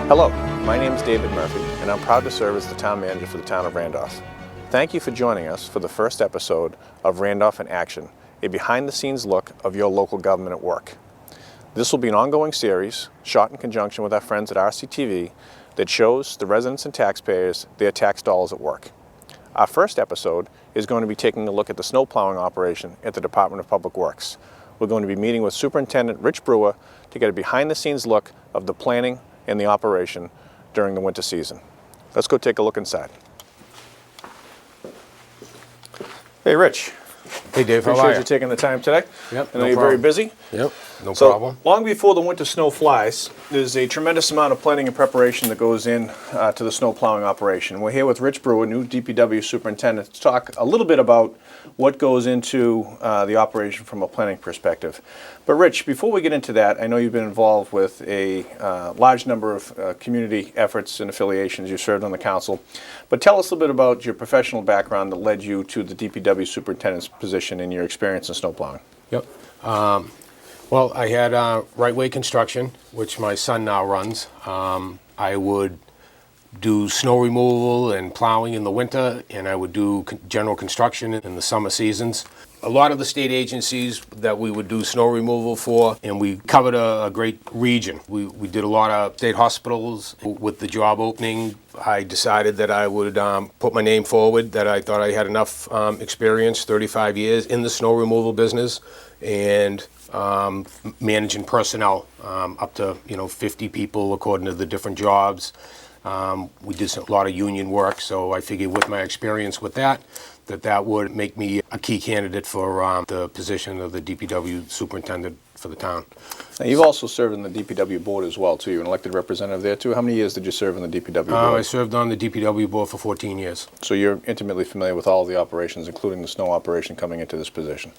Hello, my name is David Murphy, and I'm proud to serve as the town manager for the town of Randolph. Thank you for joining us for the first episode of Randolph in Action, a behind-the-scenes look of your local government at work. This will be an ongoing series, shot in conjunction with our friends at RCTV, that shows the residents and taxpayers their tax dollars at work. Our first episode is going to be taking a look at the snow plowing operation at the Department of Public Works. We're going to be meeting with Superintendent Brewer to get a behind-the-scenes look of the planning and the operation during the winter season. Let's go take a look inside. Hey, Rich. Hey, Dave. How are Appreciate you? you taking the time today. Yep. I know you're very busy. Yep. No So, problem. long before the winter snow flies, there's a tremendous amount of planning and preparation that goes in to the snow plowing operation. We're here with Rich Brewer, new DPW superintendent, to talk a little bit about what goes into the operation from a planning perspective. But Rich, before we get into that, I know you've been involved with a large number of community efforts and affiliations. You served on the council. But tell us a little bit about your professional background that led you to the DPW superintendent's position and your experience in snow plowing. Yep. Well, I had Right Way Construction, which my son now runs. I would do snow removal and plowing in the winter, and I would do general construction in the summer seasons. A lot of the state agencies that we would do snow removal for, and we covered a great region. We did a lot of state hospitals. With the job opening, I decided that I would put my name forward, that I thought I had enough experience, 35 years in the snow removal business, and managing personnel up to 50 people according to the different jobs. We did a lot of union work, so I figured with my experience with that would make me a key candidate for the position of the DPW superintendent for the town. Now, you've also served on the DPW board as well, too. You're an elected representative there, too. How many years did you serve on the DPW board? I served on the DPW board for 14 years. So you're intimately familiar with all of the operations, including the snow operation coming into this position.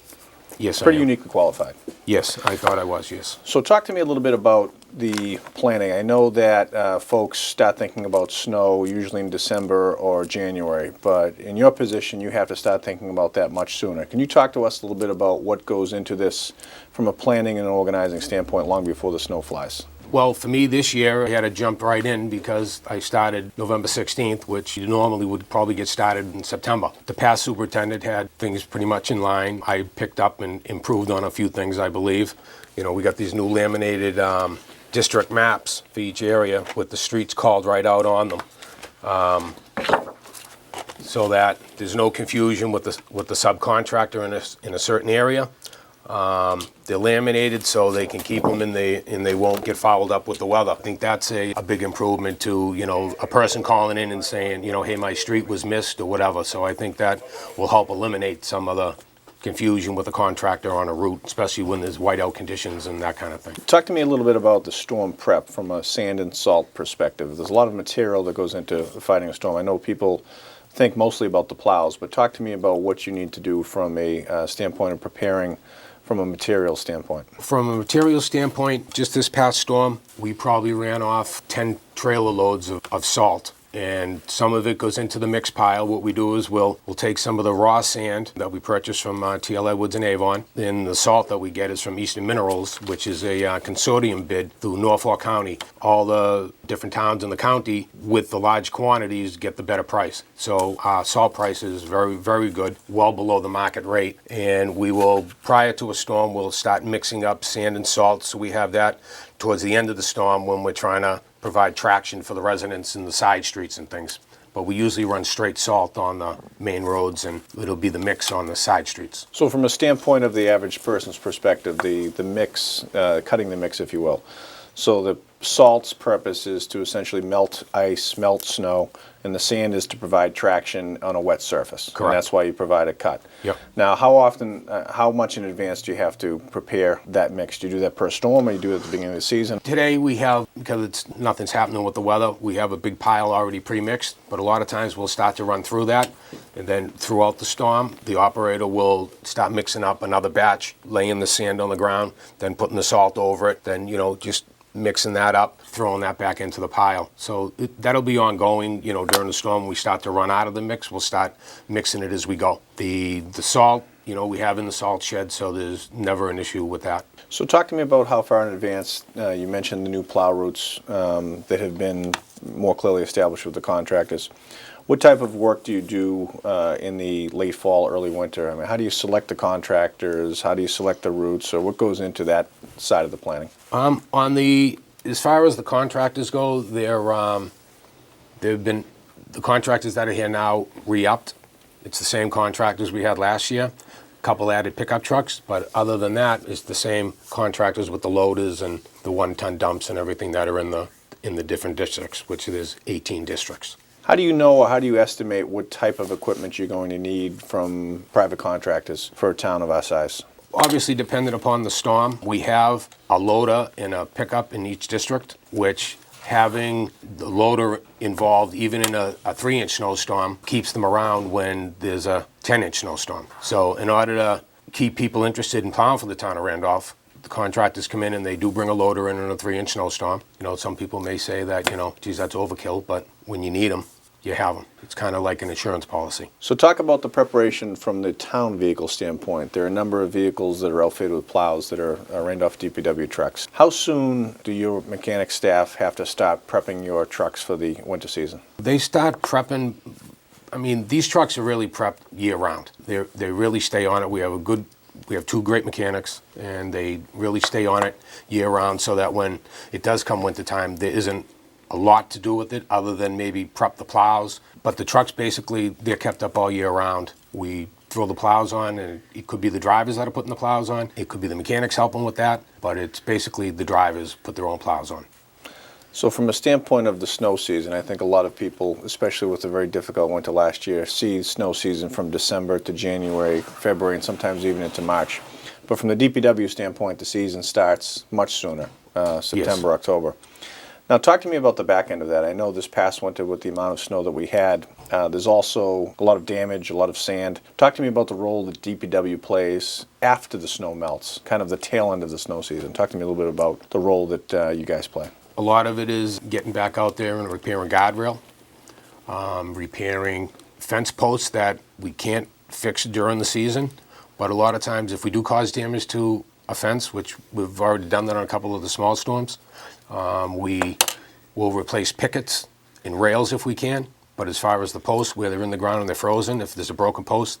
Yes, Pretty I am. uniquely qualified. Yes, I thought I was, yes. So talk to me a little bit about the planning. I know that folks start thinking about snow usually in December or January, but in your position, you have to start thinking about that much sooner. Can you talk to us a little bit about what goes into this from a planning and organizing standpoint long before the snow flies? Well, for me this year, I had to jump right in because I started November 16th, which you normally would probably get started in September. The past superintendent had things pretty much in line. I picked up and improved on a few things, I believe. We got these new laminated district maps for each area with the streets called right out on them, so that there's no confusion with the subcontractor in a certain area. They're laminated so they can keep them and they won't get fouled up with the weather. I think that's a big improvement to, a person calling in and saying, hey, my street was missed or whatever. So I think that will help eliminate some of the confusion with a contractor on a route, especially when there's whiteout conditions and that kind of thing. Talk to me a little bit about the storm prep from a sand and salt perspective. There's a lot of material that goes into fighting a storm. I know people think mostly about the plows, but talk to me about what you need to do from a standpoint of preparing from a material standpoint. From a material standpoint, just this past storm, we probably ran off 10 trailer loads of salt. And some of it goes into the mix pile. What we do is we'll take some of the raw sand that we purchase from T.L. Edwards and Avon. Then the salt that we get is from Eastern Minerals, which is a consortium bid through Norfolk County. All the different towns in the county with the large quantities get the better price. So salt price is very, very good, well below the market rate. And we will, prior to a storm, we'll start mixing up sand and salt. So we have that towards the end of the storm when we're trying to provide traction for the residents in the side streets and things. But we usually run straight salt on the main roads, and it'll be the mix on the side streets. So from a standpoint of the average person's perspective, the mix, cutting the mix, if you will, so the salt's purpose is to essentially melt ice, melt snow, and the sand is to provide traction on a wet surface. Correct. And that's why you provide a cut. Yep. Now, how much in advance do you have to prepare that mix? Do you do that per storm, or you do it at the beginning of the season? Today we have, because nothing's happening with the weather, we have a big pile already pre-mixed, but a lot of times we'll start to run through that, and then throughout the storm, the operator will start mixing up another batch, laying the sand on the ground, then putting the salt over it, then, just mixing that up, throwing that back into the pile. So that'll be ongoing. During the storm, we start to run out of the mix, we'll start mixing it as we go. The salt, we have in the salt shed, so there's never an issue with that. So talk to me about how far in advance, you mentioned the new plow routes that have been more clearly established with the contractors. What type of work do you do in the late fall, early winter? I mean, how do you select the contractors? How do you select the routes? Or what goes into that side of the planning? As far as the contractors go, they've been the contractors that are here now re-upped. It's the same contractors we had last year. A couple added pickup trucks, but other than that, it's the same contractors with the loaders and the 1-ton dumps and everything that are in the different districts, which there's 18 districts. How do you know, or how do you estimate what type of equipment you're going to need from private contractors for a town of our size? Obviously, dependent upon the storm, we have a loader and a pickup in each district, which having the loader involved, even in a 3-inch snowstorm, keeps them around when there's a 10-inch snowstorm. So in order to keep people interested in plowing for the town of Randolph, the contractors come in and they do bring a loader in a 3-inch snowstorm. Some people may say that, geez, that's overkill, but when you need them, you have them. It's kind of like an insurance policy. So talk about the preparation from the town vehicle standpoint. There are a number of vehicles that are outfitted with plows that are Randolph DPW trucks. How soon do your mechanic staff have to start prepping your trucks for the winter season? They start prepping. These trucks are really prepped year-round. They really stay on it. We have 2 great mechanics, and they really stay on it year-round so that when it does come wintertime, there isn't a lot to do with it other than maybe prep the plows. But the trucks, basically, they're kept up all year round. We throw the plows on, and it could be the drivers that are putting the plows on. It could be the mechanics helping with that, but it's basically the drivers put their own plows on. So from a standpoint of the snow season, I think a lot of people, especially with a very difficult winter last year, see snow season from December to January, February, and sometimes even into March. But from the DPW standpoint, the season starts much sooner, September, Yes. October. Now, talk to me about the back end of that. I know this past winter with the amount of snow that we had, there's also a lot of damage, a lot of sand. Talk to me about the role that DPW plays after the snow melts, kind of the tail end of the snow season. Talk to me a little bit about the role that you guys play. A lot of it is getting back out there and repairing guardrail, repairing fence posts that we can't fix during the season. But a lot of times, if we do cause damage to a fence, which we've already done that on a couple of the small storms, we will replace pickets and rails if we can. But as far as the posts, where they're in the ground and they're frozen, if there's a broken post,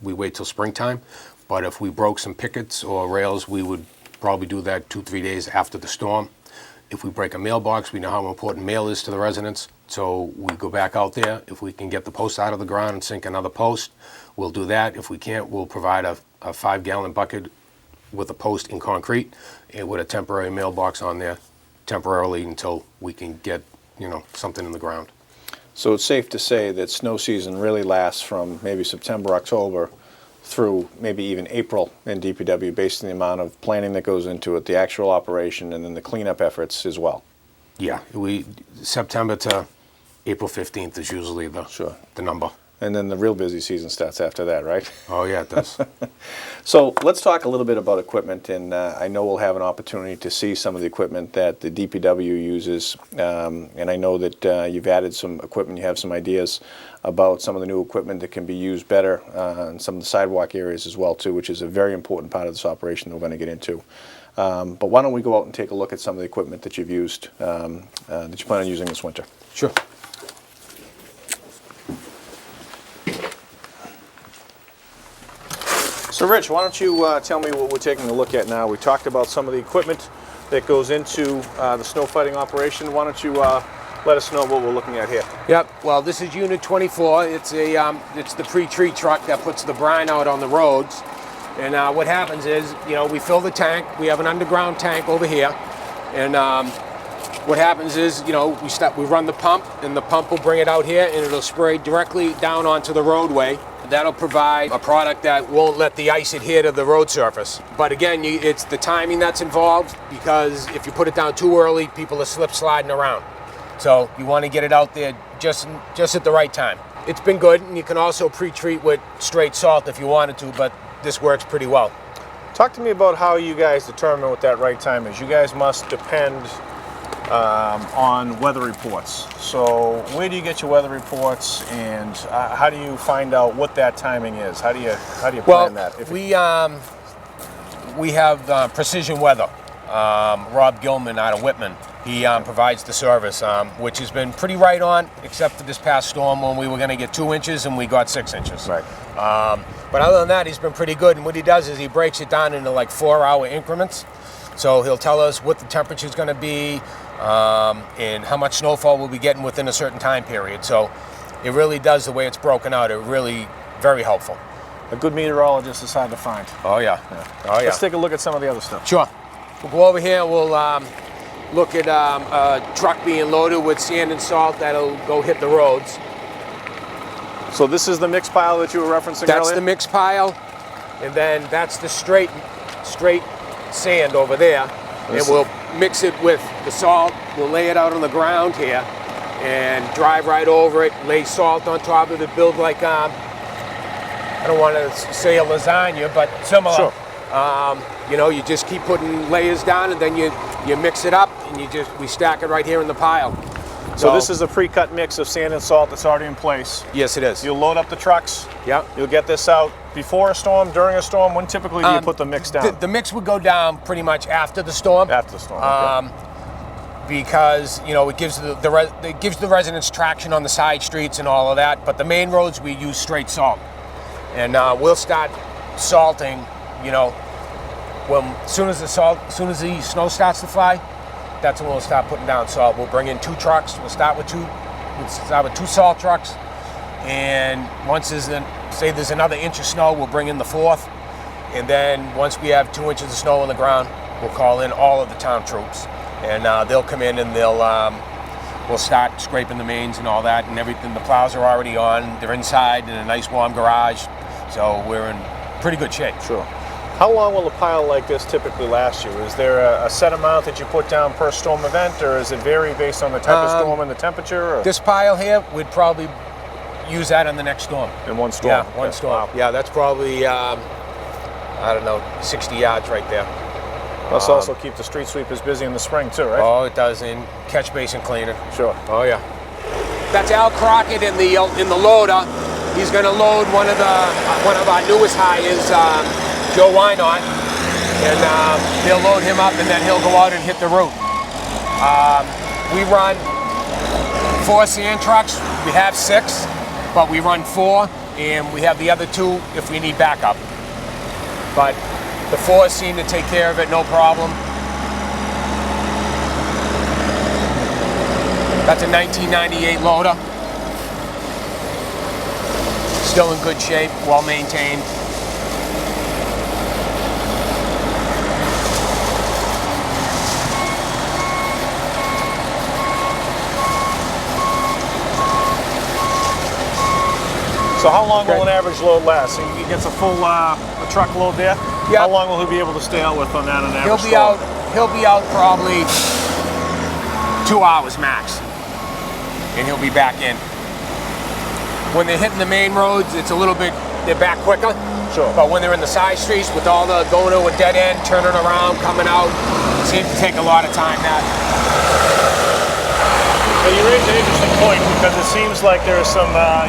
we wait till springtime. But if we broke some pickets or rails, we would probably do that 2-3 days after the storm. If we break a mailbox, we know how important mail is to the residents, so we go back out there. If we can get the post out of the ground and sink another post, we'll do that. If we can't, we'll provide a 5-gallon bucket with a post in concrete and with a temporary mailbox on there temporarily until we can get, something in the ground. So it's safe to say that snow season really lasts from maybe September, October through maybe even April in DPW based on the amount of planning that goes into it, the actual operation, and then the cleanup efforts as well. Yeah, September to April 15th is usually the number. And then the real busy season starts after that, right? Oh, yeah, it does. So let's talk a little bit about equipment, and I know we'll have an opportunity to see some of the equipment that the DPW uses, and I know that you've added some equipment, you have some ideas about some of the new equipment that can be used better in some of the sidewalk areas as well, too, which is a very important part of this operation that we're going to get into. But why don't we go out and take a look at some of the equipment that you've used, that you plan on using this winter? Sure. So Rich, why don't you tell me what we're taking a look at now? We talked about some of the equipment that goes into the snow fighting operation. Why don't you let us know what we're looking at here? Yep, well, this is Unit 24. It's the pre-treat truck that puts the brine out on the roads. And what happens is, we fill the tank. We have an underground tank over here. And what happens is, we run the pump, and the pump will bring it out here, and it'll spray directly down onto the roadway. That'll provide a product that won't let the ice adhere to the road surface. But again, it's the timing that's involved, because if you put it down too early, people are slip sliding around. So you want to get it out there just at the right time. It's been good, and you can also pre-treat with straight salt if you wanted to, but this works pretty well. Talk to me about how you guys determine what that right time is. You guys must depend on weather reports. So where do you get your weather reports, and how do you find out what that timing is? How do you plan that? We have Precision Weather. Rob Gilman out of Whitman. He provides the service, which has been pretty right on, except for this past storm when we were going to get 2 inches and we got 6 inches. Right. But other than that, he's been pretty good. And what he does is he breaks it down into like 4-hour increments. So he'll tell us what the temperature is going to be and how much snowfall we'll be getting within a certain time period. So it really does, the way it's broken out, it really very helpful. A good meteorologist is hard to find. Oh yeah. Oh yeah. Let's take a look at some of the other stuff. Sure. We'll go over here. We'll look at a truck being loaded with sand and salt that'll go hit the roads. So this is the mix pile that you were referencing earlier? That's the mix pile, and then that's the straight sand over there. And we'll mix it with the salt. We'll lay it out on the ground here and drive right over it, lay salt on top of it, build like, I don't want to say a lasagna, but similar. Sure. You know, you just keep putting layers down, and then you mix it up, and we stack it right here in the pile. So this is a pre-cut mix of sand and salt that's already in place. Yes, it is. You'll load up the trucks. Yep. You'll get this out before a storm, during a storm. When typically do you put the mix down? The mix would go down pretty much after the storm. After the storm. Okay. Because it gives it gives the residents traction on the side streets and all of that. But the main roads we use straight salt, and we'll start salting. As soon as the snow starts to fly, that's when we'll start putting down salt. We'll bring in 2 trucks. We'll start with 2 salt trucks, and once there's another inch of snow, we'll bring in the 4th, and then once we have 2 inches of snow on the ground, we'll call in all of the town troops, and they'll come in and we'll start scraping the mains and all that and everything. The plows are already on. They're inside in a nice warm garage, so we're in pretty good shape. Sure. How long will a pile like this typically last you? Is there a set amount that you put down per storm event, or does it vary based on the type of storm and the temperature? Or? This pile here, we'd probably use that in the next storm. In one storm? Yeah, one storm. Wow. Yeah, that's probably, 60 yards right there. Must also keep the street sweepers busy in the spring too, right? Oh, it does, in catch basin cleaning. Sure. Oh yeah. That's Al Crockett in the loader. He's going to load one of our newest hires, Joe Wynot, and they'll load him up, and then he'll go out and hit the route. We run 4 sand trucks. We have 6, but we run 4, and we have the other 2 if we need backup. But the 4 seem to take care of it, no problem. That's a 1998 loader. Still in good shape, well maintained. So how long will an average load last? He gets a full truckload there? Yeah. How long will he be able to stay out with on that on average? He'll be out probably 2 hours max, and he'll be back in. When they're hitting the main roads, they're back quicker. Sure. But when they're in the side streets with all the going to a dead end, turning around, coming out, it seems to take a lot of time. Well, you raise an interesting point, because it seems like there are some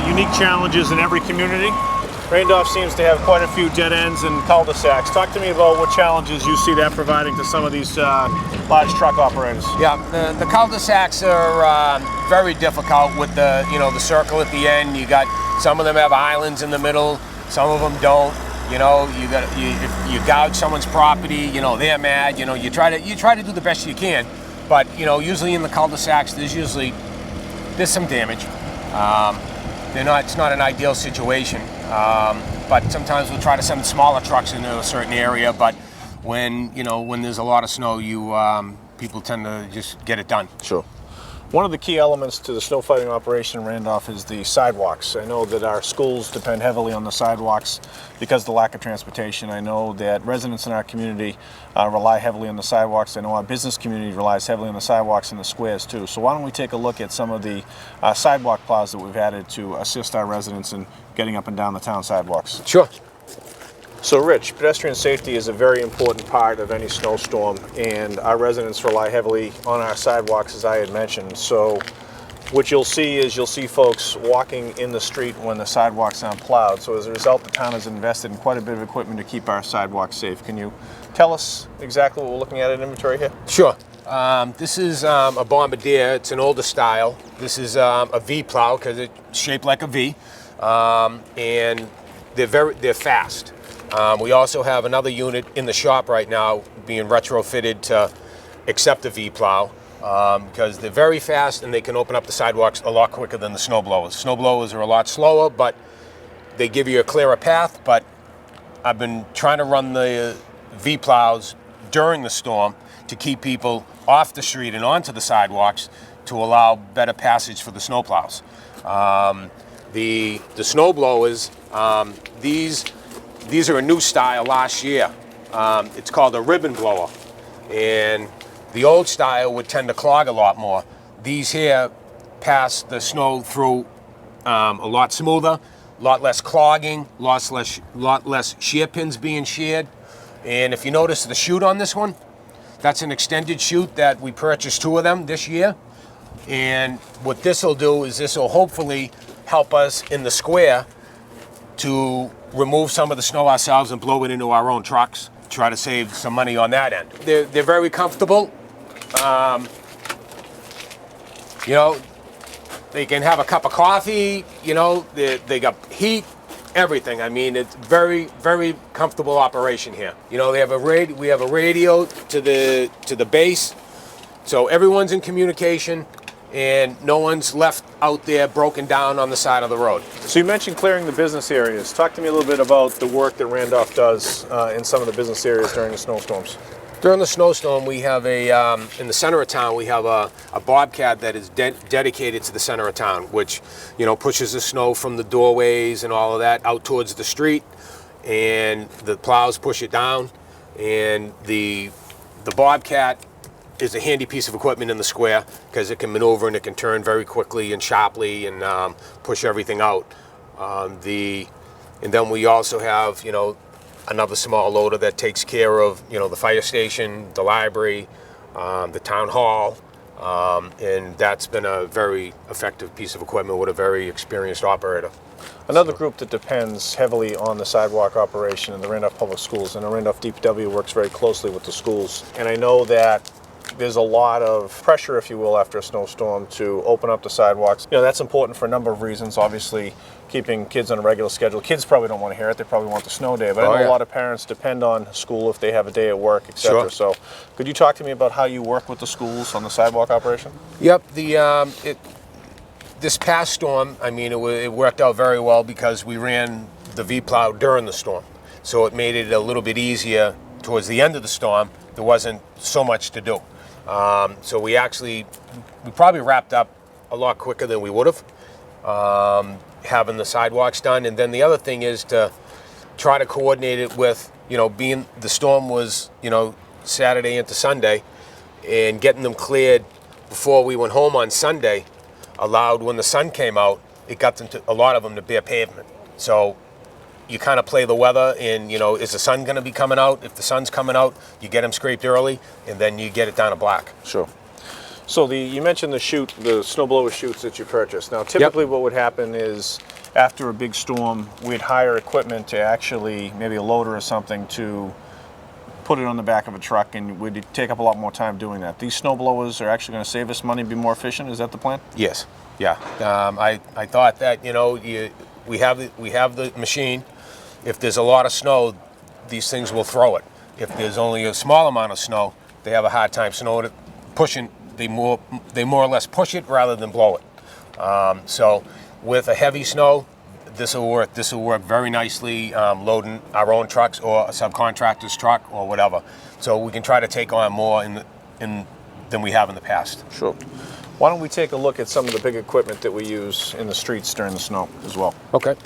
unique challenges in every community. Randolph seems to have quite a few dead ends and cul-de-sacs. Talk to me about what challenges you see that providing to some of these large truck operators. Yeah, the cul-de-sacs are very difficult with the circle at the end. Some of them have islands in the middle, some of them don't. If you gouge someone's property, they're mad. You try to do the best you can, but usually in the cul-de-sacs there's some damage. It's not an ideal situation. But sometimes we'll try to send smaller trucks into a certain area. But when there's a lot of snow, people tend to just get it done. Sure. One of the key elements to the snow fighting operation in Randolph is the sidewalks. I know that our schools depend heavily on the sidewalks because of the lack of transportation. I know that residents in our community rely heavily on the sidewalks. I know our business community relies heavily on the sidewalks and the squares too. So why don't we take a look at some of the sidewalk plows that we've added to assist our residents in getting up and down the town sidewalks. Sure. So Rich, pedestrian safety is a very important part of any snowstorm, and our residents rely heavily on our sidewalks, as I had mentioned. So what you'll see folks walking in the street when the sidewalks aren't plowed. So as a result, the town has invested in quite a bit of equipment to keep our sidewalks safe. Can you tell us exactly what we're looking at in inventory here? Sure. This is a Bombardier. It's an older style. This is a V plow because it's shaped like a V, and they're fast. We also have another unit in the shop right now being retrofitted to accept the V plow because they're very fast and they can open up the sidewalks a lot quicker than the snow blowers. Snow blowers are a lot slower, but they give you a clearer path. But I've been trying to run the V plows during the storm to keep people off the street and onto the sidewalks to allow better passage for the snow plows. The snow blowers, these are a new style last year. It's called a ribbon blower, and the old style would tend to clog a lot more. These here pass the snow through a lot smoother, a lot less clogging, lot less shear pins being sheared. And if you notice the chute on this one, that's an extended chute that we purchased 2 of them this year. And what this will do is this will hopefully help us in the square to remove some of the snow ourselves and blow it into our own trucks, try to save some money on that end. They're very comfortable. You know, they can have a cup of coffee, you know, they got heat, everything. I mean, it's very, very comfortable operation here. You know, we have a radio to the base, so everyone's in communication and no one's left out there broken down on the side of the road. So you mentioned clearing the business areas. Talk to me a little bit about the work that Randolph does in some of the business areas during the snowstorms. During the snowstorm, we have in the center of town, we have a bobcat that is dedicated to the center of town, which, you know, pushes the snow from the doorways and all of that out towards the street, and the plows push it down, and the bobcat is a handy piece of equipment in the square because it can maneuver and it can turn very quickly and sharply and push everything out. And then we also have, you know, another small loader that takes care of, you know, the fire station, the library, the town hall, and that's been a very effective piece of equipment with a very experienced operator. Another group that depends heavily on the sidewalk operation in the Randolph Public Schools, and the Randolph DPW works very closely with the schools. And I know that there's a lot of pressure, if you will, after a snowstorm to open up the sidewalks. You know, that's important for a number of reasons. Obviously, keeping kids on a regular schedule. Kids probably don't want to hear it. They probably want the snow day. But I know a lot of parents depend on school if they have a day at work, etc. Sure. So could you talk to me about how you work with the schools on the sidewalk operation? Yep. This past storm, I mean, it worked out very well because we ran the V-plow during the storm. So it made it a little bit easier towards the end of the storm. There wasn't so much to do. So we probably wrapped up a lot quicker than we would have, having the sidewalks done. And then the other thing is to try to coordinate it with, you know, being the storm was, you know, Saturday into Sunday, and getting them cleared before we went home on Sunday allowed, when the sun came out, it got them to, a lot of them, to bare pavement. So you kind of play the weather, and, you know, is the sun going to be coming out? If the sun's coming out, you get them scraped early, and then you get it down to black. Sure. So you mentioned the snowblower chutes that you purchased. Now, typically what would happen is after a big storm, we'd hire equipment to actually, maybe a loader or something, to put it on the back of a truck, and we'd take up a lot more time doing that. These snowblowers are actually going to save us money and be more efficient. Is that the plan? Yes. Yeah. I thought that, you know, we have the machine. If there's a lot of snow, these things will throw it. If there's only a small amount of snow, they have a hard time pushing. They more or less push it rather than blow it. So with a heavy snow, this will work. This will work very nicely, loading our own trucks or a subcontractor's truck or whatever. So we can try to take on more than we have in the past. Sure. Why don't we take a look at some of the big equipment that we use in the streets during the snow as well? Okay.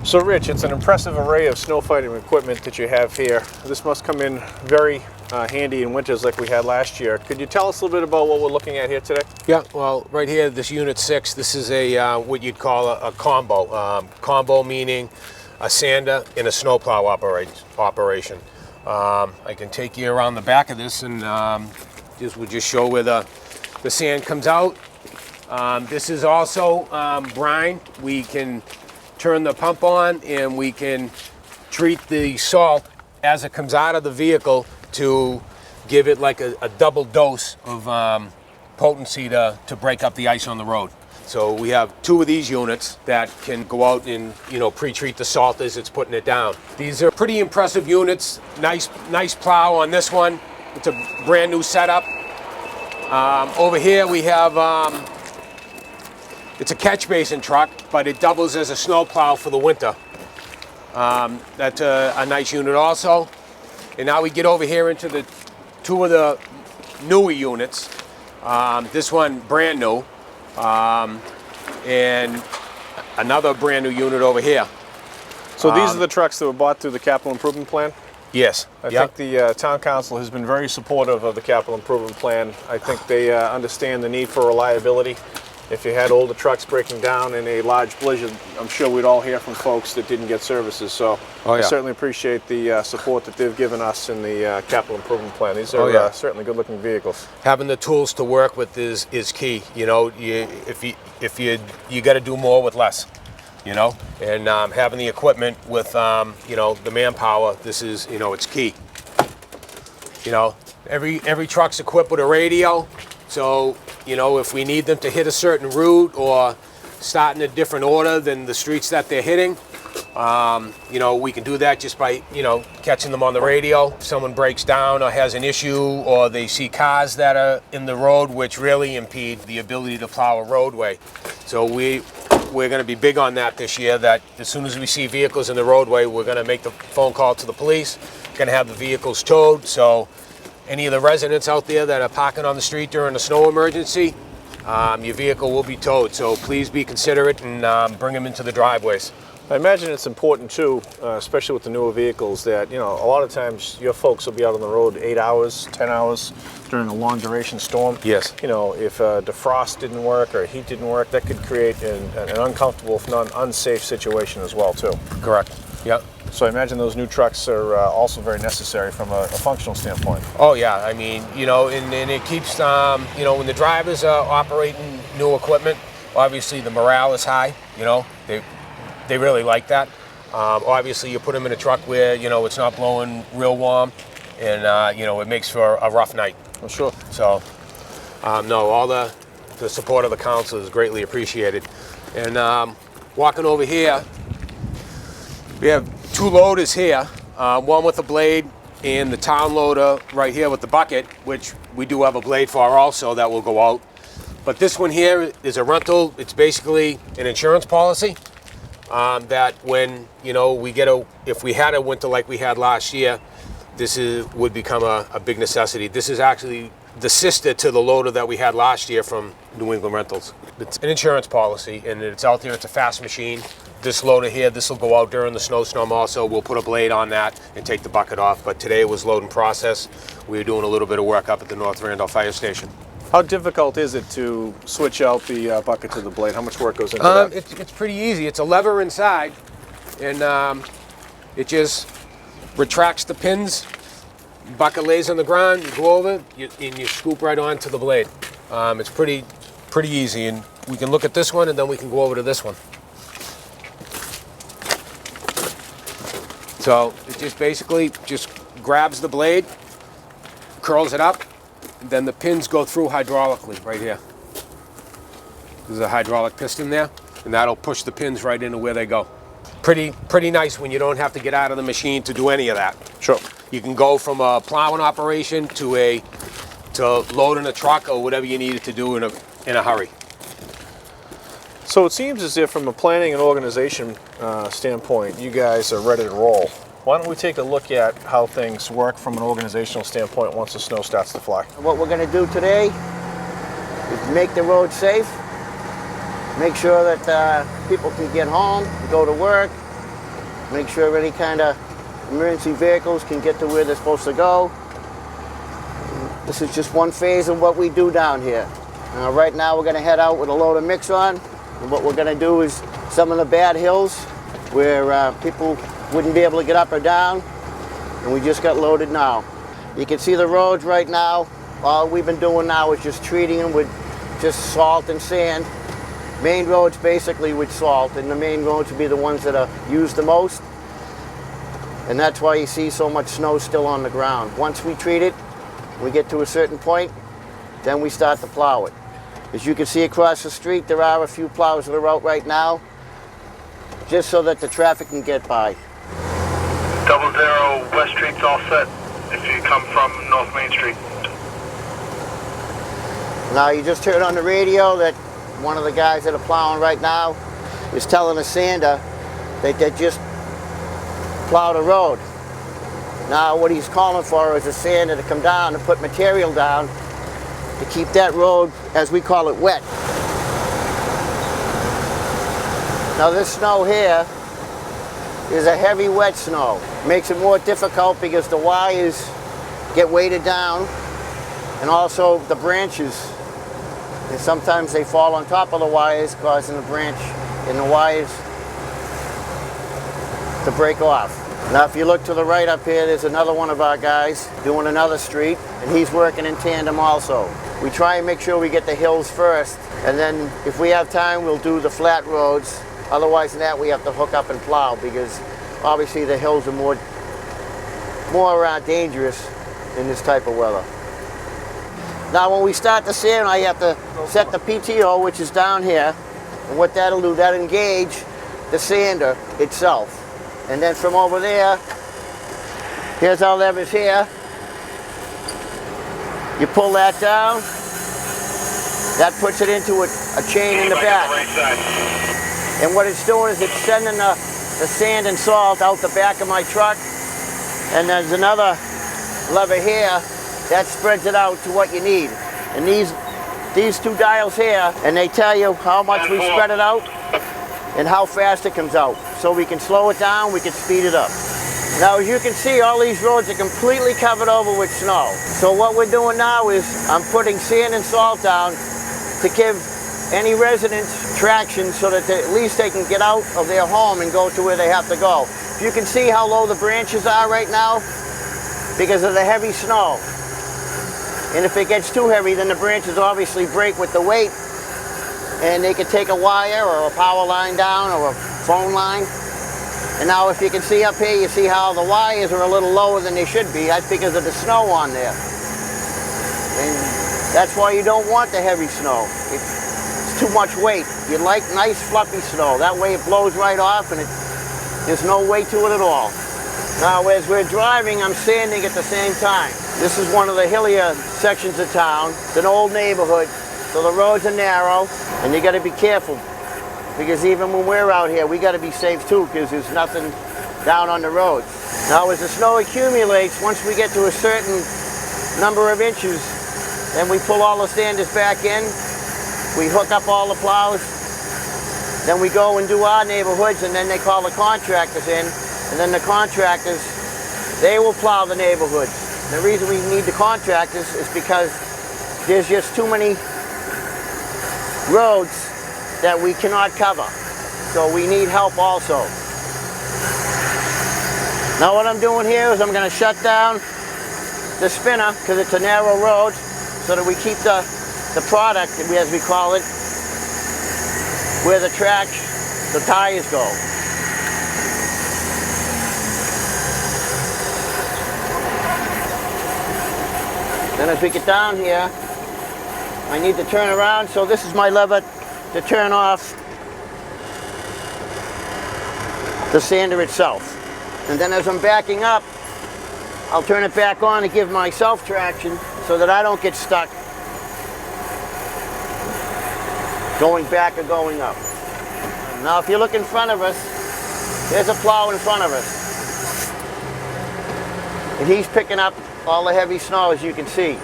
So Rich, it's an impressive array of snow fighting equipment that you have here. This must come in very handy in winters like we had last year. Could you tell us a little bit about what we're looking at here today? Yeah, well, right here, this Unit 6, this is a what you'd call a combo. Combo meaning a sander, and a snowplow operation. I can take you around the back of this, and we'll just show where the sand comes out. This is also brine. We can turn the pump on, and we can treat the salt as it comes out of the vehicle to give it like a double dose of potency to break up the ice on the road. So we have 2 of these units that can go out and pre-treat the salt as it's putting it down. These are pretty impressive units. Nice plow on this one. It's a brand new setup. Over here we have it's a catch basin truck, but it doubles as a snow plow for the winter. That's a nice unit also. And now we get over here into the 2 of the newer units. This one brand new, and another brand new unit over here. So these are the trucks that were bought through the capital improvement plan? Yes. I think the town council has been very supportive of the capital improvement plan. I think they understand the need for reliability. If you had older trucks breaking down in a large blizzard, I'm sure we'd all hear from folks that didn't get services. So I certainly appreciate the support that they've given us in the capital improvement plan. These are certainly good-looking vehicles. Having the tools to work with is key. You got to do more with less. And having the equipment with the manpower, this is it's key. Every truck's equipped with a radio. So, if we need them to hit a certain route or start in a different order than the streets that they're hitting, we can do that just by, catching them on the radio. If someone breaks down or has an issue, or they see cars that are in the road which really impede the ability to plow a roadway. So we're going to be big on that this year, that as soon as we see vehicles in the roadway, we're going to make the phone call to the police, going to have the vehicles towed. So any of the residents out there that are parking on the street during a snow emergency, your vehicle will be towed. So please be considerate and bring them into the driveways. I imagine it's important too, especially with the newer vehicles, that a lot of times your folks will be out on the road 8 hours, 10 hours during a long duration storm. Yes. If defrost didn't work or heat didn't work, that could create an uncomfortable, if not unsafe situation as well too. Correct. Yep. So I imagine those new trucks are also very necessary from a functional standpoint. Oh yeah, I mean, and it keeps, when the drivers are operating new equipment, obviously the morale is high. They really like that. Obviously, you put them in a truck where it's not blowing real warm, and it makes for a rough night. Well, sure. So, no, all the support of the council is greatly appreciated. And walking over here, we have 2 loaders here, one with a blade and the town loader right here with the bucket, which we do have a blade for also that will go out. But this one here is a rental. It's basically an insurance policy that when if we had a winter like we had last year, this would become a big necessity. This is actually the sister to the loader that we had last year from New England Rentals. It's an insurance policy, and it's out there. It's a fast machine. This loader here, this will go out during the snowstorm also. We'll put a blade on that and take the bucket off. But today it was load and process. We were doing a little bit of work up at the North Randolph Fire Station. How difficult is it to switch out the bucket to the blade? How much work goes into that? It's pretty easy. It's a lever inside, and it just retracts the pins. Bucket lays on the ground. You go over, and you scoop right onto the blade. It's pretty easy, and we can look at this one, and then we can go over to this one. So it just basically grabs the blade, curls it up, and then the pins go through hydraulically right here. There's a hydraulic piston there, and that'll push the pins right into where they go. Pretty nice when you don't have to get out of the machine to do any of that. Sure. You can go from a plowing operation to loading a truck or whatever you needed to do in a hurry. So it seems as if from a planning and organization standpoint, you guys are ready to roll. Why don't we take a look at how things work from an organizational standpoint once the snow starts to fly? What we're going to do today is make the road safe, make sure that people can get home, go to work, make sure any kind of emergency vehicles can get to where they're supposed to go. This is just one phase of what we do down here. Right now we're going to head out with a load of mix on. And what we're going to do is some of the bad hills, where people wouldn't be able to get up or down, and we just got loaded now. You can see the roads right now. All we've been doing now is just treating them with just salt and sand. Main roads basically with salt, and the main roads would be the ones that are used the most. And that's why you see so much snow still on the ground. Once we treat it, we get to a certain point, then we start to plow it. As you can see across the street, there are a few plows that are out right now, just so that the traffic can get by. 00 West Street's all set if you come from North Main Street. Now you just heard on the radio that one of the guys that are plowing right now is telling a sander that they just plowed a road. Now what he's calling for is a sander to come down and put material down to keep that road, as we call it, wet. Now this snow here is a heavy wet snow. Makes it more difficult because the wires get weighted down, and also the branches. And sometimes they fall on top of the wires, causing the branch and the wires to break off. Now if you look to the right up here, there's another one of our guys doing another street, and he's working in tandem also. We try and make sure we get the hills first, and then if we have time, we'll do the flat roads. Otherwise than that, we have to hook up and plow, because obviously the hills are more dangerous in this type of weather. Now when we start the sand, I have to set the PTO, which is down here, and what that'll do, that'll engage the sander itself. And then from over there, here's our levers here. You pull that down, that puts it into a chain in the back. And what it's doing is it's sending the sand and salt out the back of my truck, and there's another lever here that spreads it out to what you need. And these two dials here, and they tell you how much we spread it out and how fast it comes out. So we can slow it down, we can speed it up. Now as you can see, all these roads are completely covered over with snow. So what we're doing now is I'm putting sand and salt down to give any residents traction so that at least they can get out of their home and go to where they have to go. You can see how low the branches are right now because of the heavy snow. And if it gets too heavy, then the branches obviously break with the weight, and they could take a wire or a power line down or a phone line. And now if you can see up here, you see how the wires are a little lower than they should be. That's because of the snow on there. And that's why you don't want the heavy snow. It's too much weight. You like nice fluffy snow. That way it blows right off and there's no weight to it at all. Now as we're driving, I'm sanding at the same time. This is one of the hillier sections of town. It's an old neighborhood, so the roads are narrow, and you got to be careful. Because even when we're out here, we got to be safe too, because there's nothing down on the roads. Now as the snow accumulates, once we get to a certain number of inches, then we pull all the sanders back in, we hook up all the plows, then we go and do our neighborhoods, and then they call the contractors in, and then the contractors, they will plow the neighborhoods. The reason we need the contractors is because there's just too many roads that we cannot cover. So we need help also. Now what I'm doing here is I'm going to shut down the spinner because it's a narrow road so that we keep the product, as we call it, where the tires go. Then as we get down here, I need to turn around, so this is my lever to turn off the sander itself. And then as I'm backing up, I'll turn it back on to give myself traction so that I don't get stuck going back or going up. Now if you look in front of us, there's a plow in front of us. And he's picking up all the heavy snow, as you can see.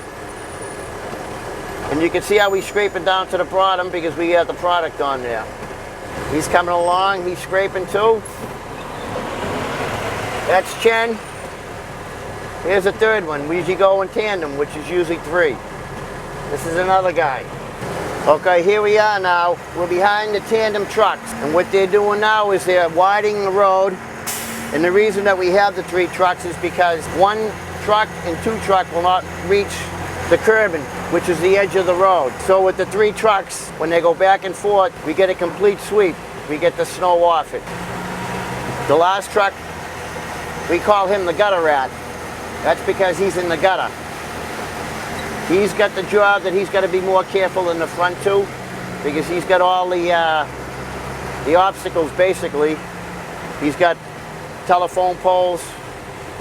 And you can see how he's scraping down to the bottom because we have the product on there. He's coming along, he's scraping too. That's Chen. Here's a third one. We usually go in tandem, which is usually 3. This is another guy. Okay, here we are now. We're behind the tandem trucks. And what they're doing now is they're widening the road. And the reason that we have the 3 trucks is because 1 truck and 2 truck will not reach the curbing, which is the edge of the road. So with the 3 trucks, when they go back and forth, we get a complete sweep. We get the snow off it. The last truck, we call him the gutter rat. That's because he's in the gutter. He's got the job that he's got to be more careful in the front too, because he's got all the obstacles basically. He's got telephone poles,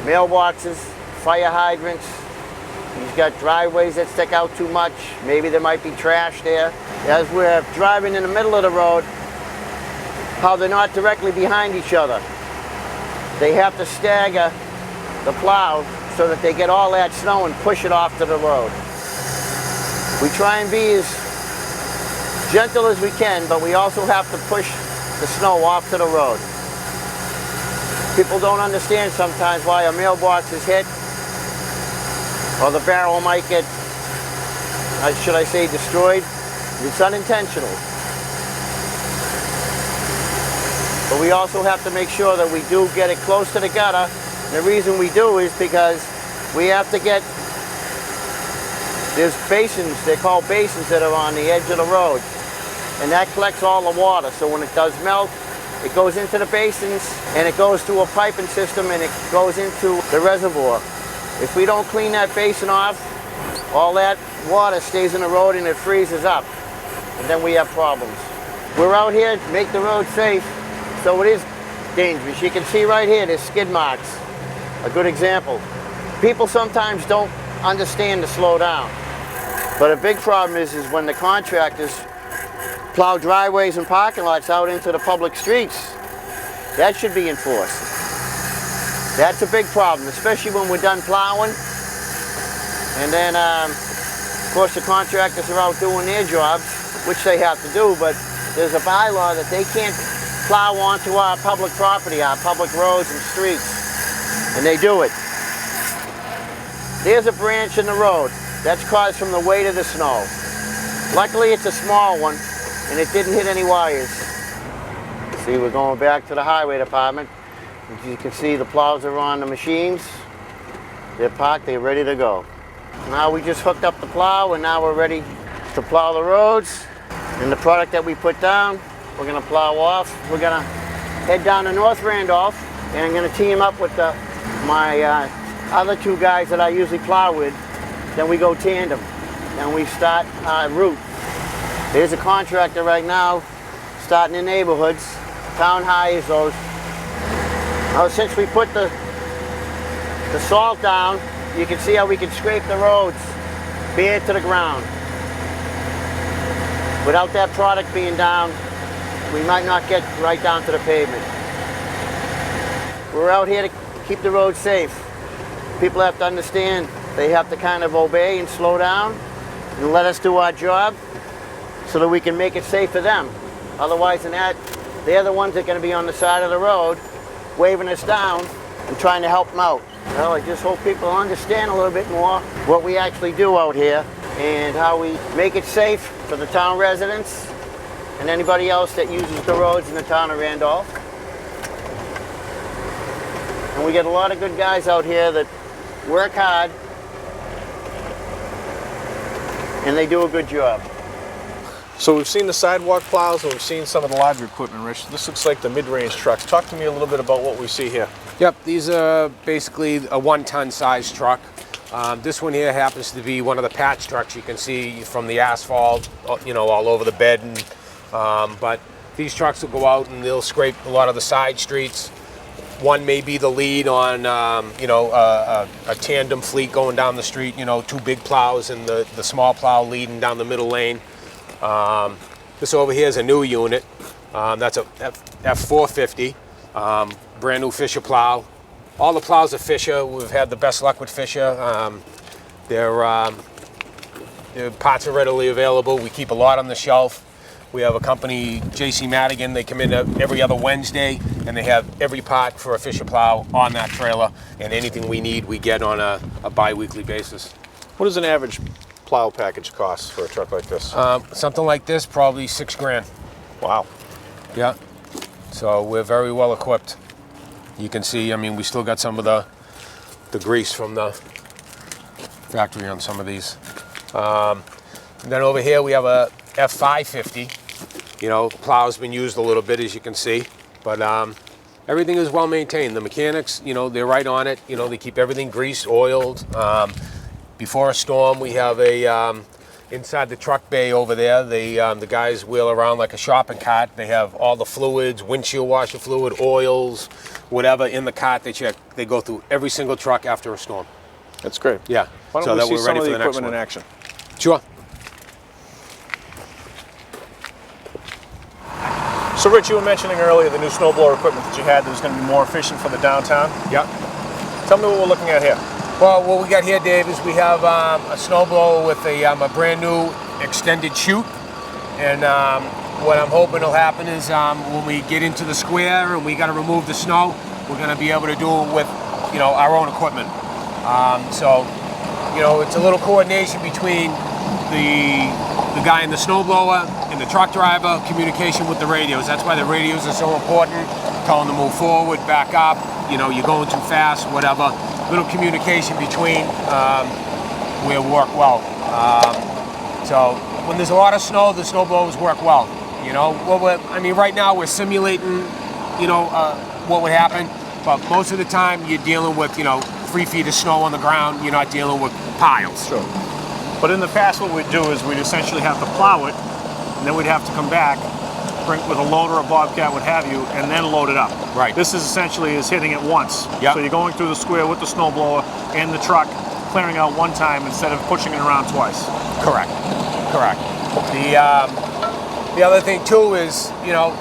mailboxes, fire hydrants. He's got driveways that stick out too much. Maybe there might be trash there. As we're driving in the middle of the road, how they're not directly behind each other. They have to stagger the plow so that they get all that snow and push it off to the road. We try and be as gentle as we can, but we also have to push the snow off to the road. People don't understand sometimes why a mailbox is hit, or the barrel might get, should I say, destroyed. It's unintentional. But we also have to make sure that we do get it close to the gutter. And the reason we do is because we have to get, there's basins, they're called basins that are on the edge of the road. And that collects all the water. So when it does melt, it goes into the basins and it goes through a piping system and it goes into the reservoir. If we don't clean that basin off, all that water stays in the road and it freezes up. And then we have problems. We're out here to make the road safe, so it is dangerous. You can see right here, there's skid marks. A good example. People sometimes don't understand to slow down. But a big problem is when the contractors plow driveways and parking lots out into the public streets. That should be enforced. That's a big problem, especially when we're done plowing. And then, of course, the contractors are out doing their jobs, which they have to do, but there's a bylaw that they can't plow onto our public property, our public roads and streets, and they do it. There's a branch in the road that's caused from the weight of the snow. Luckily, it's a small one, and it didn't hit any wires. See, we're going back to the highway department. As you can see, the plows are on the machines. They're parked, they're ready to go. Now we just hooked up the plow, and now we're ready to plow the roads. And the product that we put down, we're gonna plow off. We're gonna head down to North Randolph, and I'm gonna team up with my other 2 guys that I usually plow with. Then we go tandem, and we start our route. There's a contractor right now starting in neighborhoods. Town hires those. Now, since we put the salt down, you can see how we can scrape the roads bare to the ground. Without that product being down, we might not get right down to the pavement. We're out here to keep the road safe. People have to understand they have to kind of obey and slow down and let us do our job so that we can make it safe for them. Otherwise than that, they're the ones that are going to be on the side of the road waving us down and trying to help them out. Well, I just hope people understand a little bit more what we actually do out here and how we make it safe for the town residents and anybody else that uses the roads in the town of Randolph. And we get a lot of good guys out here that work hard and they do a good job. So we've seen the sidewalk plows and we've seen some of the larger equipment, Rich. This looks like the mid-range trucks. Talk to me a little bit about what we see here. Yep, these are basically a 1-ton size truck. This one here happens to be one of the patch trucks you can see from the asphalt, you know, all over the bed. And, but these trucks will go out and they'll scrape a lot of the side streets. One may be the lead on, you know, a tandem fleet going down the street, you know, 2 big plows and the small plow leading down the middle lane. This over here is a new unit. That's a F450, brand new Fisher plow. All the plows are Fisher. We've had the best luck with Fisher. Their parts are readily available. We keep a lot on the shelf. We have a company, JC Madigan. They come in every other Wednesday, and they have every part for a Fisher plow on that trailer. And anything we need, we get on a bi-weekly basis. What does an average plow package cost for a truck like this? Something like this, probably $6,000. Wow. Yeah. So we're very well equipped. You can see, I mean, we still got some of the grease from the factory on some of these. And then over here we have a F550. You know, plow's been used a little bit, as you can see, but everything is well maintained. The mechanics, you know, they're right on it. You know, they keep everything greased, oiled. Before a storm, we have a inside the truck bay over there. The guys wheel around like a shopping cart. They have all the fluids, windshield washer fluid, oils, whatever in the cart. They check. They go through every single truck after a storm. That's great. Yeah. Why don't so we that see we're some ready of for the the next equipment one. in action? Sure. So Rich, you were mentioning earlier the new snowblower equipment that you had that was going to be more efficient for the downtown. Yep. Tell me what we're looking at here. Well, what we got here, Dave, is we have a snowblower with a brand new extended chute, and what I'm hoping will happen is when we get into the square and we got to remove the snow, we're going to be able to do it with, you know, our own equipment. So, you know, it's a little coordination between the guy in the snowblower and the truck driver, communication with the radios. That's why the radios are so important. Tell them to move forward, back up. You know, you're going too fast, whatever. Little communication between will work well. So when there's a lot of snow, the snowblowers work well. You know, I mean, right now we're simulating, you know, what would happen, but most of the time you're dealing with, you know, 3 feet of snow on the ground. You're not dealing with piles. Sure. But in the past, what we'd do is we'd essentially have to plow it, and then we'd have to come back, bring with a loader, a bobcat, what have you, and then load it up. Right. This is essentially hitting it once. Yep. So you're going through the square with the snowblower and the truck, clearing out one time instead of pushing it around twice. Correct. Correct. The other thing too is, you know,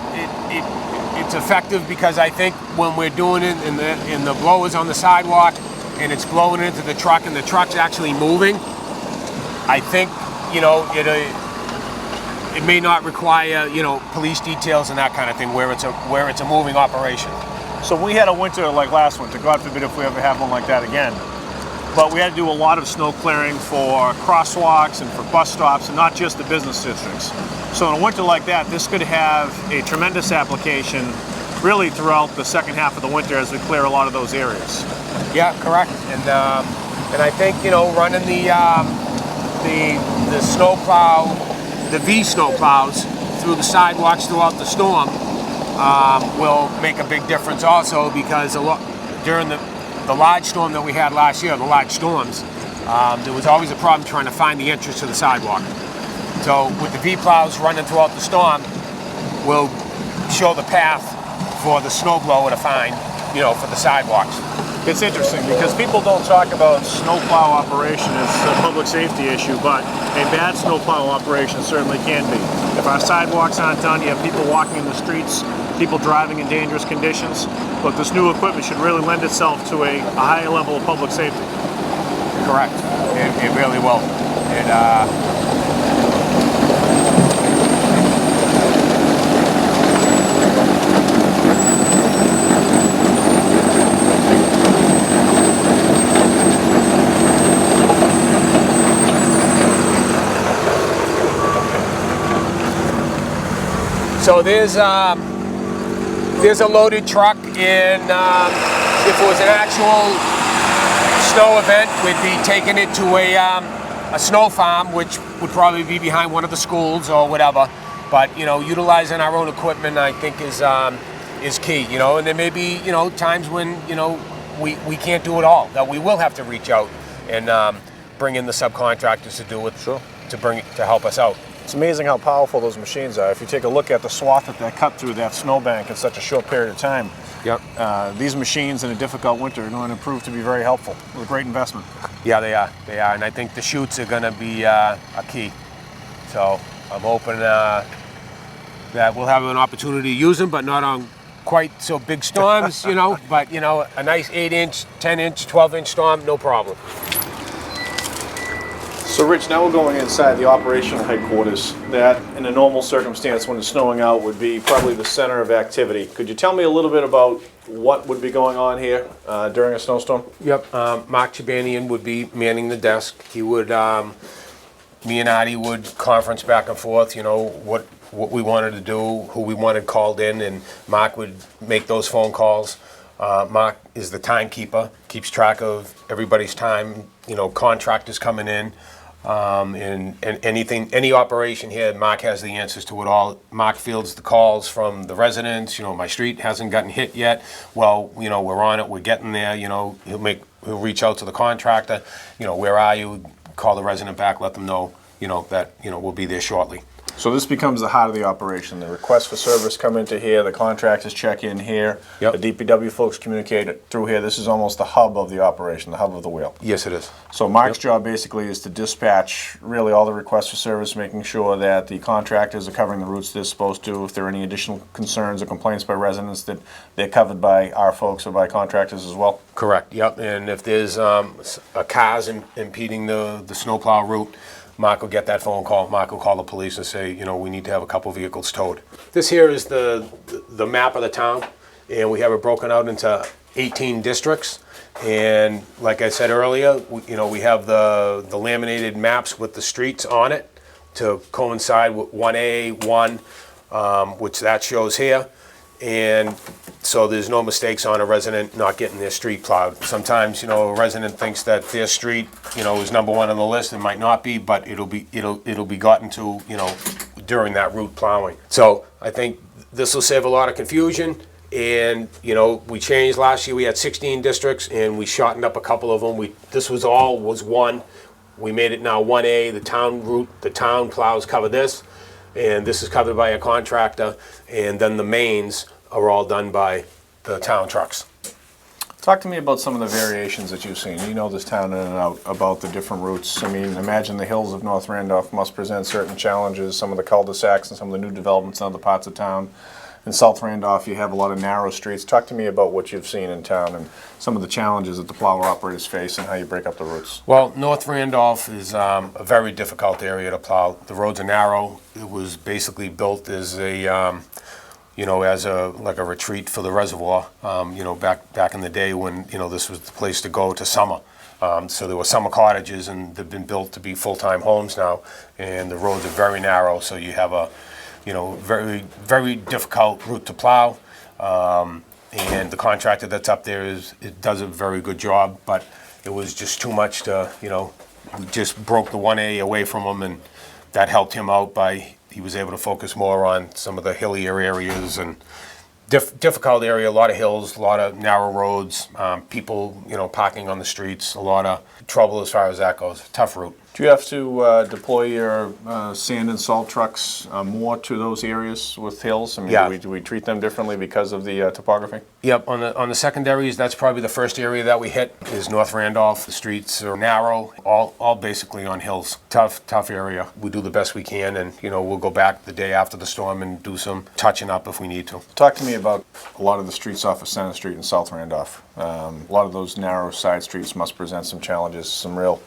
it's effective because I think when we're doing it in the blowers on the sidewalk and it's blowing into the truck and the truck's actually moving, I think, you know, it may not require, you know, police details and that kind of thing where it's a moving operation. So we had a winter like last winter, God forbid if we ever have one like that again. But we had to do a lot of snow clearing for crosswalks and for bus stops and not just the business districts. So in a winter like that, this could have a tremendous application really throughout the second half of the winter as we clear a lot of those areas. Yeah, correct. And I think, you know, running the snow plow, the V snow plows through the sidewalks throughout the storm will make a big difference also, because during the large storm that we had last year, the large storms, there was always a problem trying to find the entrance to the sidewalk. So with the V plows running throughout the storm, we'll show the path for the snow blower to find, you know, for the sidewalks. It's interesting because people don't talk about snowplow operation as a public safety issue, but a bad snowplow operation certainly can be. If our sidewalks aren't done, you have people walking in the streets, people driving in dangerous conditions. But this new equipment should really lend itself to a high level of public safety. Correct. It really will. So there's a loaded truck, and if it was an actual snow event, we'd be taking it to a snow farm, which would probably be behind one of the schools or whatever. But, you know, utilizing our own equipment, I think, is key. You know, and there may be, you know, times when, you know, we can't do it all, that we will have to reach out and bring in the subcontractors to do it. Sure. To help us out. It's amazing how powerful those machines are. If you take a look at the swath that they cut through that snowbank in such a short period of time, Yep. These machines in a difficult winter are going to prove to be very helpful. With a great investment. Yeah, they are. They are, and I think the chutes are going to be a key. So I'm hoping that we'll have an opportunity to use them, but not on quite so big storms, you know. But, you know, a nice 8-inch, 10-inch, 12-inch storm, no problem. So Rich, now we're going inside the operational headquarters that in a normal circumstance when it's snowing out would be probably the center of activity. Could you tell me a little bit about what would be going on here during a snowstorm? Yep. Mark Chibanian would be manning the desk. He would me and Artie would conference back and forth, what we wanted to do, who we wanted called in, and Mark would make those phone calls. Mark is the timekeeper, keeps track of everybody's time, contractors coming in, and any operation here, Mark has the answers to it all. Mark fields the calls from the residents, my street hasn't gotten hit yet. Well, we're on it, we're getting there, he'll reach out to the contractor, where are you? Call the resident back, let them know, that, we'll be there shortly. So this becomes the heart of the operation. The requests for service come into here, the contractors check in here, Yep. the DPW folks communicate it through here. This is almost the hub of the operation, the hub of the wheel. Yes, it is. So Mark's job basically is to dispatch really all the requests for service, making sure that the contractors are covering the routes they're supposed to. If there are any additional concerns or complaints by residents, that they're covered by our folks or by contractors as well. Correct, yep, and if there's a cars impeding the snowplow route, Mark will get that phone call. Mark will call the police and say, we need to have a couple vehicles towed. This here is the map of the town, and we have it broken out into 18 districts. And like I said earlier, we have the laminated maps with the streets on it to coincide with 1A, 1, which that shows here. And so there's no mistakes on a resident not getting their street plowed. Sometimes, a resident thinks that their street, is number one on the list. It might not be, but it'll be gotten to, during that route plowing. So I think this will save a lot of confusion. And, we changed last year. We had 16 districts, and we shortened up a couple of them. This was one. We made it now 1A, the town route. The town plows cover this. And this is covered by a contractor, and then the mains are all done by the town trucks. Talk to me about some of the variations that you've seen. You know this town in and out, about the different routes. I mean, imagine the hills of North Randolph must present certain challenges, some of the cul-de-sacs and some of the new developments in other parts of town. In South Randolph, you have a lot of narrow streets. Talk to me about what you've seen in town and some of the challenges that the plow operators face and how you break up the routes. Well, North Randolph is a very difficult area to plow. The roads are narrow. It was basically built as a, like a retreat for the reservoir, back in the day when, this was the place to go to summer. So there were summer cottages, and they've been built to be full-time homes now, and the roads are very narrow, so you have a very, very difficult route to plow. And the contractor that's up there it does a very good job, but it was just too much to, we just broke the 1A away from him, and that helped him out he was able to focus more on some of the hillier areas and difficult area, a lot of hills, a lot of narrow roads, people, parking on the streets, a lot of trouble as far as that goes. Tough route. Do you have to deploy your sand and salt trucks more to those areas with hills? I mean, Yeah. do we treat them differently because of the topography? Yep, on the secondaries, that's probably the first area that we hit is North Randolph. The streets are narrow, all basically on hills. Tough area. We do the best we can, and we'll go back the day after the storm and do some touching up if we need to. Talk to me about a lot of the streets off of Center Street in South Randolph. A lot of those narrow side streets must present some challenges, some real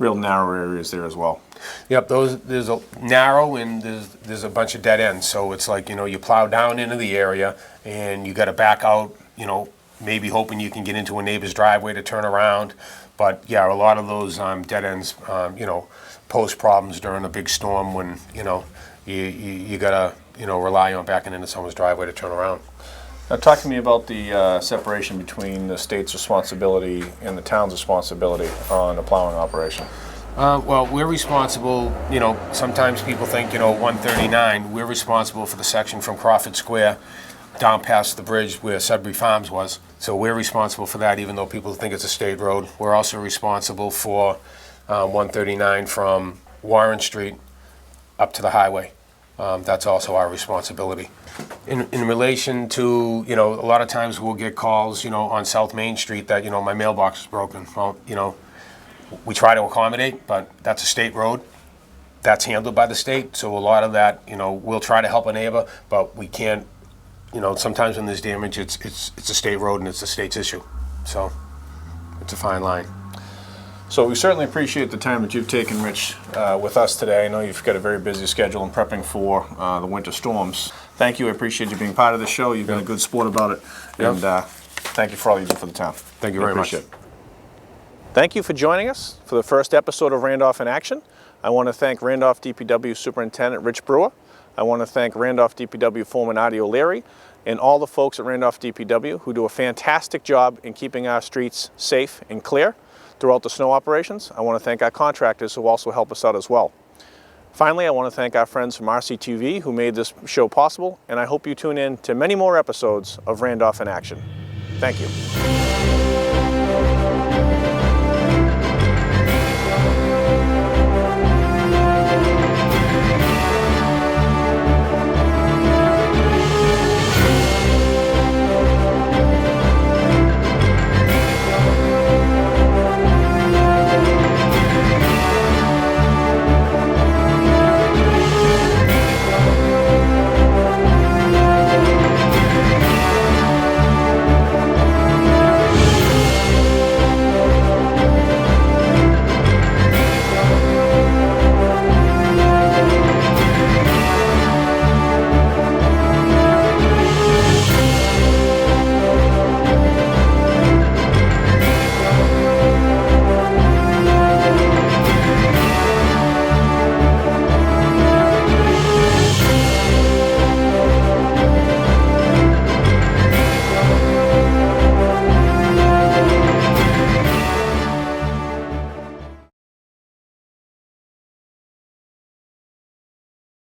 narrow areas there as well. Yep, there's a narrow, and there's a bunch of dead ends. So it's like, you plow down into the area, and you got to back out, maybe hoping you can get into a neighbor's driveway to turn around. But yeah, a lot of those dead ends, pose problems during a big storm when, you got to, rely on backing into someone's driveway to turn around. Now talk to me about the separation between the state's responsibility and the town's responsibility on a plowing operation. Well, we're responsible, sometimes people think, 139, we're responsible for the section from Crawford Square down past the bridge where Sudbury Farms was. So we're responsible for that, even though people think it's a state road. We're also responsible for 139 from Warren Street up to the highway. That's also our responsibility. In relation to, a lot of times we'll get calls, on South Main Street that, my mailbox is broken. Well, we try to accommodate, but that's a state road. That's handled by the state. So a lot of that, we'll try to help a neighbor, but we can't, sometimes when there's damage, it's a state road and it's the state's issue. So it's a fine line. So we certainly appreciate the time that you've taken, Rich, with us today. I know you've got a very busy schedule in prepping for the winter storms. Thank you. I appreciate you being part of the show. You've been a good sport about it. And thank you for all you do for the town. Thank you very much. Thank you for joining us for the first episode of Randolph in Action. I want to thank Randolph DPW Superintendent Rich Brewer. I want to thank Randolph DPW Foreman Artie O'Leary and all the folks at Randolph DPW who do a fantastic job in keeping our streets safe and clear throughout the snow operations. I want to thank our contractors who also help us out as well. Finally, I want to thank our friends from RCTV who made this show possible, and I hope you tune in to many more episodes of Randolph in Action. Thank you.